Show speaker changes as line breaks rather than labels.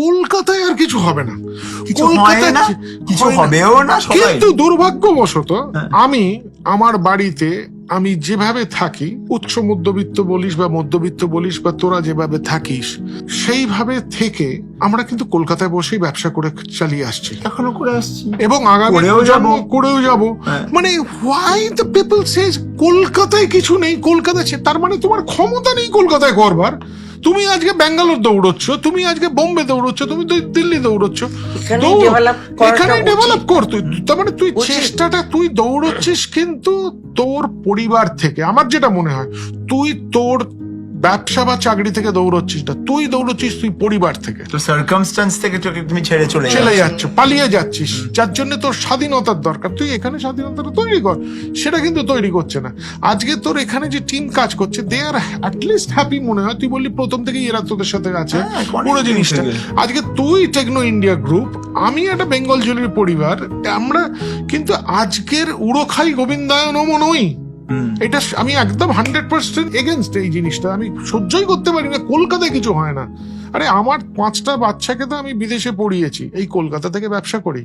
কলকাতায় আর কিছু হবে না,
কিছু হয় না, কিছু হবেও না।
কিন্তু দুর্ভাগ্যবশত আমি আমার বাড়িতে আমি যেভাবে থাকি, উচ্চ মধ্যবিত্ত বলিস বা মধ্যবিত্ত বলিস বা তোরা যেভাবে থাকিস, সেইভাবে থেকে আমরা কিন্তু কলকাতায় বসেই ব্যবসা করে চালিয়ে আসছি,
এখনো করে আসছি
এবং আগামী করেও যাব। মানে হোয়াই দ্য পিপল সেজ কলকাতায় কিছু নেই, কলকাতা তার মানে তোমার ক্ষমতা নেই কলকাতায় করবার। তুমি আজকে ব্যাঙ্গালোর দৌড়চ্ছ, তুমি আজকে বোম্বে দৌড়চ্ছ, তুমি দিল্লি দৌড়চ্ছ, এখানে ডেভেলপ কর তুই। তার মানে তুই চেষ্টাটা তুই দৌড়চ্ছিস কিন্তু তোর পরিবার থেকে। আমার যেটা মনে হয় তুই তোর ব্যবসা বা চাকরি থেকে দৌড়চ্ছিস না, তুই দৌড়চ্ছিস তুই পরিবার থেকে,
তো সার্কামস্ট্যান্স থেকে তুমি ছেড়ে চলে
যাচ্ছ, পালিয়ে যাচ্ছিস, যার জন্য তোর স্বাধীনতার দরকার। তুই এখানে স্বাধীনতাটা তৈরি কর, সেটা কিন্তু তৈরি করছে না। আজকে তোর এখানে যে টিম কাজ করছে, দে আর অ্যাটলিস্ট হ্যাপি মনে হয়। তুই বললি প্রথম থেকেই এরা তোদের সাথে আছে, পুরো জিনিসটা। আজকে তুই টেকনো ইন্ডিয়া গ্রুপ, আমি একটা বেঙ্গল জুয়েলারি পরিবার, আমরা কিন্তু আজকের উড়োখাই গোবিন্দায়ন নই। এটা আমি একদম 100% এগেনস্ট এই জিনিসটা। আমি সহ্যই করতে পারি না কলকাতায় কিছু হয় না। আরে আমার 5টা বাচ্চাকে তো আমি বিদেশে পড়িয়েছি, এই কলকাতা থেকে ব্যবসা করি।